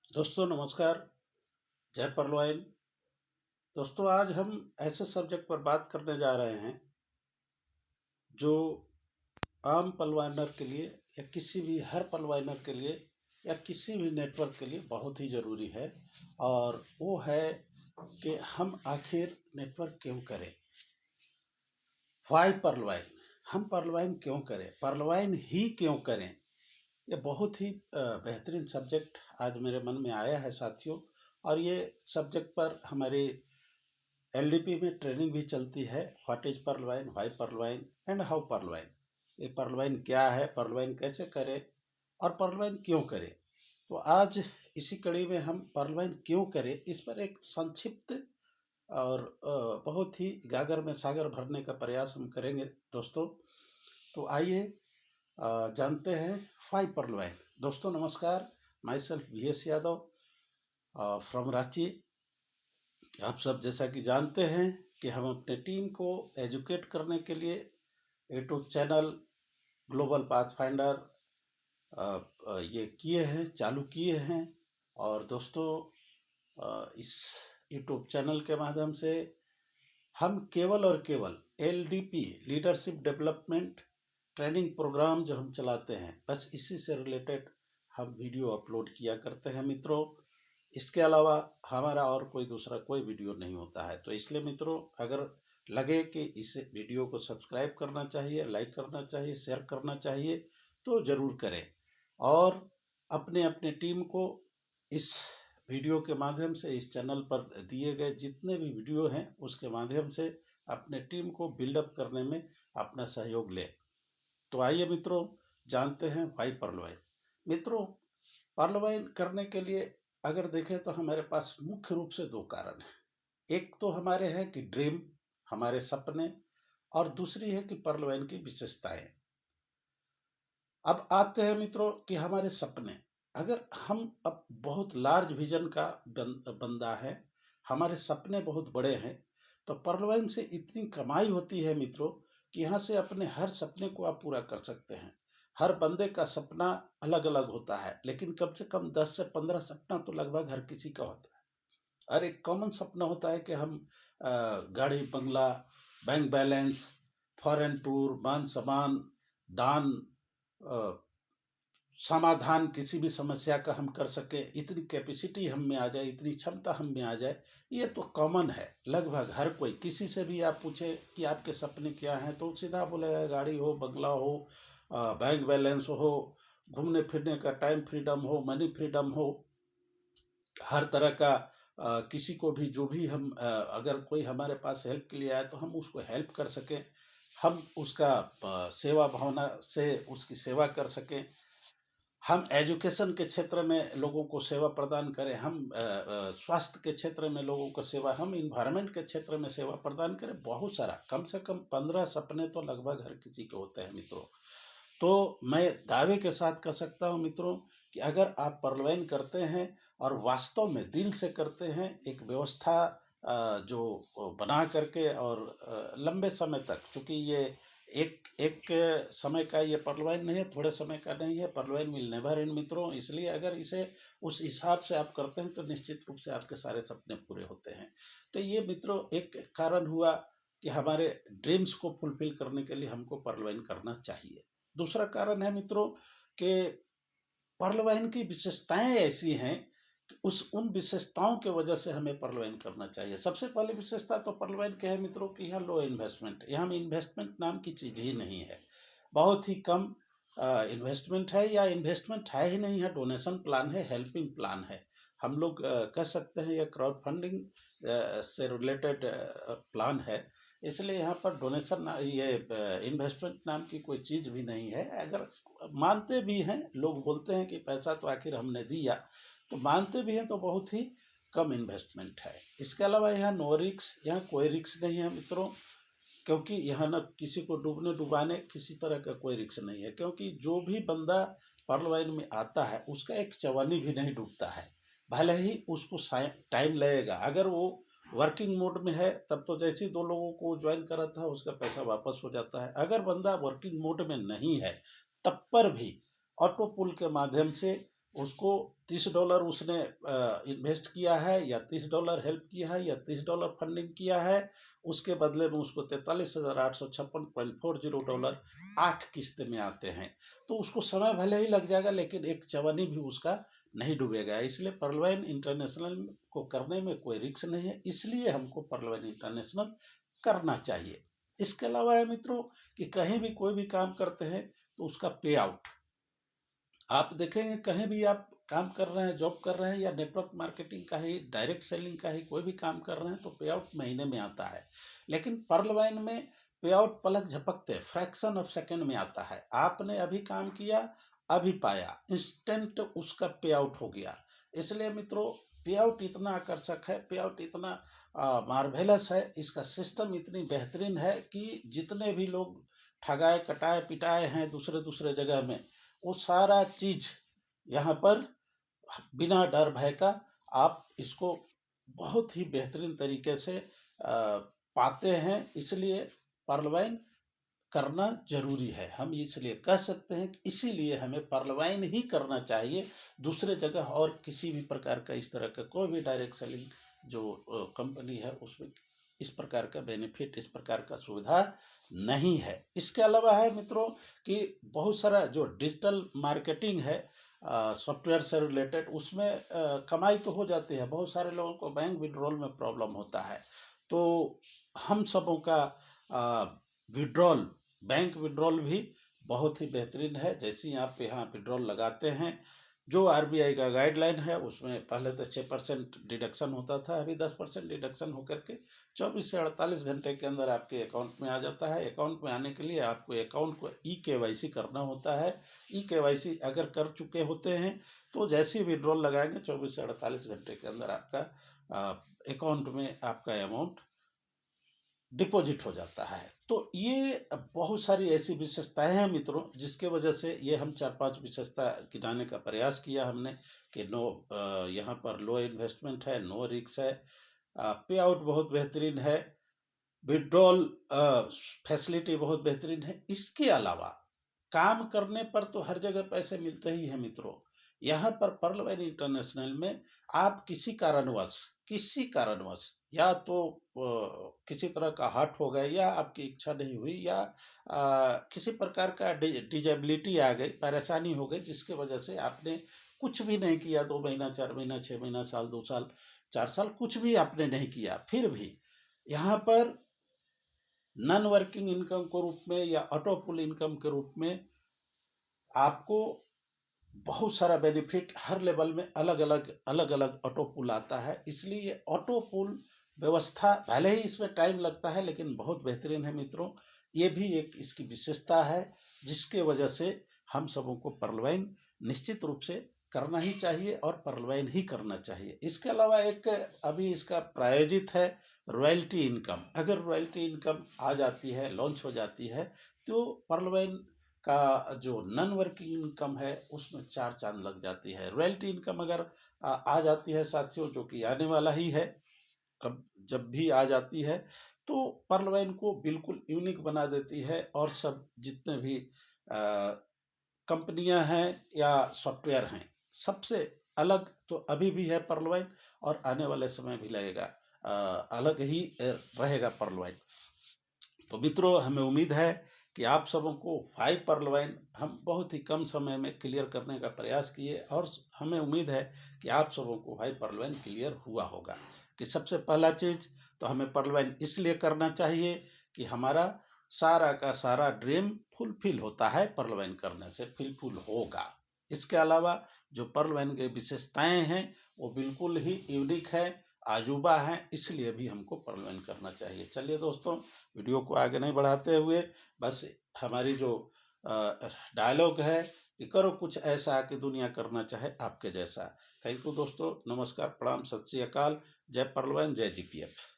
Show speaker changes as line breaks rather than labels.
दोस्तों नमस्कार। जय परलवाइन। दोस्तों आज हम ऐसे सब्जेक्ट पर बात करने जा रहे हैं जो आम पलवानर के लिए या किसी भी हर पलवानर के लिए या किसी भी नेटवर्क के लिए बहुत ही ज़रूरी है। और वो है कि हम आखिर नेटवर्क क्यों करें। वाई परलवाइन, हम परलवाइन क्यों करें, परलवाइन ही क्यों करें। ये बहुत ही बेहतरीन सब्जेक्ट आज मेरे मन में आया है साथियों। और ये सब्जेक्ट पर हमारी एलडीपी में ट्रेनिंग भी चलती है। What is पर्लवाइन, why पर्लवाइन and how पर्लवाइन। ये पर्लवाइन क्या है, पर्लवाइन कैसे करें और पर्लवाइन क्यों करें। तो आज इसी कड़ी में हम पर्लवाइन क्यों करें इस पर एक संक्षिप्त और बहुत ही गागर में सागर भरने का प्रयास हम करेंगे दोस्तों। तो आइए जानते हैं व्हाई पर्लवाइन। दोस्तों नमस्कार, my self VS Yadav from Ranchi. आप सब जैसा कि जानते हैं कि हम अपने टीम को एजुकेट करने के लिए यूट्यूब चैनल ग्लोबल पाथफाइंडर ये किए हैं, चालू किए हैं। और दोस्तों इस यूट्यूब चैनल के माध्यम से हम केवल और केवल LDP leadership development training programme जो हम चलाते हैं, बस इसी से रिलेटेड हम वीडियो अपलोड किया करते हैं मित्रों। इसके अलावा हमारा और कोई दूसरा कोई वीडियो नहीं होता है। तो इसलिए मित्रों अगर लगे कि इस वीडियो को सब्सक्राइब करना चाहिए, लाइक करना चाहिए, शेयर करना चाहिए तो ज़रूर करें। और अपने अपने टीम को इस वीडियो के माध्यम से, इस चैनल पर दिए गए जितने भी वीडियो हैं उसके माध्यम से अपने टीम को बिल्डअप करने में अपना सहयोग लें। तो आइए मित्रों जानते हैं व्हाई पर्लवाइन। मित्रों पर्लवाइन करने के लिए अगर देखें तो हमारे पास मुख्य रूप से दो कारण हैं। एक तो हमारे हैं कि ड्रीम, हमारे सपने, और दूसरी है कि पर्लवाइन की विशेषताएं। अब आते हैं मित्रों कि हमारे सपने। अगर हम अब बहुत लार्ज विजन का बंदा है, हमारे सपने बहुत बड़े हैं, तो पर्लवाइन से इतनी कमाई होती है मित्रों कि यहाँ से अपने हर सपने को आप पूरा कर सकते हैं। हर बंदे का सपना अलग अलग होता है, लेकिन कम से कम 10 से 15 सपना तो लगभग हर किसी का होता है। और एक कॉमन सपना होता है कि हम गाड़ी बंगला, बैंक बैलेंस, फॉरेन टूर, मान सम्मान, दान, समाधान किसी भी समस्या का हम कर सके, इतनी कैपेसिटी हम में आ जाए, इतनी क्षमता हम में आ जाए। ये तो कॉमन है, लगभग हर कोई। किसी से भी आप पूछे कि आपके सपने क्या हैं तो सीधा बोलेगा गाड़ी हो, बंगला हो, बैंक बैलेंस हो, घूमने फिरने का टाइम फ्रीडम हो, मनी फ्रीडम हो, हर तरह का किसी को भी जो भी हम अगर कोई हमारे पास हेल्प के लिए आए तो हम उसको हेल्प कर सकें, हम उसका सेवा भावना से उसकी सेवा कर सकें। हम एजुकेशन के क्षेत्र में लोगों को सेवा प्रदान करें, हम स्वास्थ्य के क्षेत्र में लोगों को सेवा, हम इन्वायरमेंट के क्षेत्र में सेवा प्रदान करें। बहुत सारा, कम से कम 15 सपने तो लगभग हर किसी के होते हैं मित्रों। तो मैं दावे के साथ कह सकता हूँ मित्रों कि अगर आप पर्लवाइन करते हैं और वास्तव में दिल से करते हैं, एक व्यवस्था जो बना करके और लंबे समय तक, क्योंकि ये एक एक समय का ये पर्लवाइन नहीं है, थोड़े समय का नहीं है, पर्लवाइन विल नेवर एंड मित्रों। इसलिए अगर इसे उस हिसाब से आप करते हैं तो निश्चित रूप से आपके सारे सपने पूरे होते हैं। तो ये मित्रों एक कारण हुआ कि हमारे ड्रीम्स को फुलफिल करने के लिए हमको पर्लवाइन करना चाहिए। दूसरा कारण है मित्रों कि पर्लवाइन की विशेषताएं ऐसी हैं कि उन विशेषताओं के वजह से हमें पर्लवाइन करना चाहिए। सबसे पहले विशेषता तो पर्लवाइन क्या है मित्रों कि यहाँ लो इन्वेस्टमेंट, यहाँ में इन्वेस्टमेंट नाम की चीज़ ही नहीं है। बहुत ही कम इन्वेस्टमेंट है, या इन्वेस्टमेंट है ही नहीं है, डोनेशन प्लान है, हेल्पिंग प्लान है। हम लोग कह सकते हैं ये क्राउड फंडिंग से रिलेटेड प्लान है। इसलिए यहाँ पर डोनेशन, ये इन्वेस्टमेंट नाम की कोई चीज़ भी नहीं है। अगर मानते भी हैं, लोग बोलते हैं कि पैसा तो आखिर हमने दिया, तो मानते भी हैं तो बहुत ही कम इन्वेस्टमेंट है। इसके अलावा यहाँ नो रिक्स, यहाँ कोई रिक्स नहीं है मित्रों, क्योंकि यहाँ न किसी को डूबने डुबाने किसी तरह का कोई रिक्स नहीं है। क्योंकि जो भी बंदा पर्लवाइन में आता है उसका एक चवन्नी भी नहीं डूबता है, भले ही उसको टाइम लगेगा। अगर वो वर्किंग मोड में है तब तो जैसे ही 2 लोगों को ज्वाइन करा था उसका पैसा वापस हो जाता है। अगर बंदा वर्किंग मोड में नहीं है तब पर भी ऑटो पुल के माध्यम से उसको $30 उसने इन्वेस्ट किया है या $30 हेल्प किया है या $30 फंडिंग किया है, उसके बदले में उसको $43,856.40 8 किस्त में आते हैं। तो उसको समय भले ही लग जाएगा, लेकिन एक चवन्नी भी उसका नहीं डूबेगा। इसलिए पर्ल वाइन इंटरनेशनल को करने में कोई रिस्क नहीं है, इसलिए हमको पर्ल वाइन इंटरनेशनल करना चाहिए। इसके अलावा है मित्रों कि कहीं भी कोई भी काम करते हैं तो उसका पे आउट आप देखेंगे, कहीं भी आप काम कर रहे हैं, जॉब कर रहे हैं या नेटवर्क मार्केटिंग का ही, डायरेक्ट सेलिंग का ही कोई भी काम कर रहे हैं तो पे आउट महीने में आता है। लेकिन पर्ल वाइन में पे आउट पलक झपकते फ्रैक्शन ऑफ सेकंड में आता है। आपने अभी काम किया, अभी पाया, इंस्टेंट उसका पे आउट हो गया। इसलिए मित्रों पे आउट इतना आकर्षक है, पे आउट इतना मार्वेलस है, इसका सिस्टम इतनी बेहतरीन है कि जितने भी लोग ठगाए कटाए पिटाए हैं दूसरे दूसरे जगह में, वो सारा चीज यहाँ पर बिना डर भय का आप इसको बहुत ही बेहतरीन तरीके से पाते हैं। इसलिए पर्ल वाइन करना जरूरी है। हम इसलिए कह सकते हैं कि इसीलिए हमें पर्ल वाइन ही करना चाहिए। दूसरे जगह और किसी भी प्रकार का इस तरह का कोई भी डायरेक्ट सेलिंग जो कंपनी है उसमें इस प्रकार का बेनिफिट, इस प्रकार का सुविधा नहीं है। इसके अलावा है मित्रों कि बहुत सारा जो डिजिटल मार्केटिंग है सॉफ्टवेयर से रिलेटेड, उसमें कमाई तो हो जाती है। बहुत सारे लोगों को बैंक विड्रॉल में प्रॉब्लम होता है, तो हम सबों का विड्रॉल, बैंक विड्रॉल भी बहुत ही बेहतरीन है। जैसे ही आप यहाँ विड्रॉल लगाते हैं, जो आरबीआई का गाइडलाइन है उसमें पहले तो 6% डिडक्शन होता था, अभी 10% डिडक्शन होकर के 24 से 48 घंटे के अंदर आपके अकाउंट में आ जाता है। अकाउंट में आने के लिए आपको अकाउंट को ई-केवाईसी करना होता है। ई-केवाईसी अगर कर चुके होते हैं तो जैसे ही विड्रॉल लगाएंगे 24 से 48 घंटे के अंदर आपका अकाउंट में आपका अमाउंट डिपॉजिट हो जाता है। तो ये बहुत सारी ऐसी विशेषताएं हैं मित्रों, जिसके वजह से ये हम 4-5 विशेषता गिनाने का प्रयास किया हमने कि यहाँ पर लो इन्वेस्टमेंट है, नो रिस्क है, पे आउट बहुत बेहतरीन है, विड्रॉल फैसिलिटी बहुत बेहतरीन है। इसके अलावा काम करने पर तो हर जगह पैसे मिलते ही हैं मित्रों। यहाँ पर पर्ल वाइन इंटरनेशनल में आप किसी कारणवश या तो किसी तरह का हार्ट हो गया, या आपकी इच्छा नहीं हुई, या किसी प्रकार का डिजेबिलिटी आ गई, परेशानी हो गई, जिसके वजह से आपने कुछ भी नहीं किया, 2 महीना, 4 महीना, 6 महीना, साल, 2 साल, 4 साल कुछ भी आपने नहीं किया, फिर भी यहाँ पर नॉन वर्किंग इनकम के रूप में या ऑटो पुल इनकम के रूप में आपको बहुत सारा बेनिफिट हर लेवल में अलग अलग ऑटो पुल आता है। इसलिए ये ऑटो पुल व्यवस्था भले ही इसमें टाइम लगता है लेकिन बहुत बेहतरीन है मित्रों। ये भी एक इसकी विशेषता है जिसके वजह से हम सबों को पर्ल वाइन निश्चित रूप से करना ही चाहिए और पर्ल वाइन ही करना चाहिए। इसके अलावा एक अभी इसका प्रायोजित है रॉयल्टी इनकम। अगर रॉयल्टी इनकम आ जाती है, लॉन्च हो जाती है, तो पर्ल वाइन का जो नॉन वर्किंग इनकम है उसमें 4 चांद लग जाती है। रॉयल्टी इनकम अगर आ जाती है साथियों, जो कि आने वाला ही है, कब जब भी आ जाती है, तो पर्ल वाइन को बिल्कुल यूनिक बना देती है। और सब जितने भी कंपनियां हैं या सॉफ्टवेयर हैं, सबसे अलग तो अभी भी है पर्ल वाइन, और आने वाले समय भी लगेगा अलग ही रहेगा पर्ल वाइन। तो मित्रों, हमें उम्मीद है कि आप सबों को 5 पर्ल वाइन हम बहुत ही कम समय में क्लियर करने का प्रयास किए, और हमें उम्मीद है कि आप सबों को 5 पर्ल वाइन क्लियर हुआ होगा। कि सबसे पहला चीज़ तो हमें पर्ल वाइन इसलिए करना चाहिए कि हमारा सारा का सारा ड्रीम फुलफिल होता है, पर्ल वाइन करने से फुलफिल होगा। इसके अलावा जो पर्ल वाइन की विशेषताएं हैं वो बिल्कुल ही यूनिक है, आजूबा है, इसलिए भी हमको पर्ल वाइन करना चाहिए। चलिए दोस्तों, वीडियो को आगे नहीं बढ़ाते हुए बस हमारी जो डायलॉग है कि करो कुछ ऐसा कि दुनिया करना चाहे आपके जैसा। थैंक यू दोस्तों, नमस्कार, प्रणाम, सत श्री अकाल, जय पर्ल वाइन, जय जीपीएफ।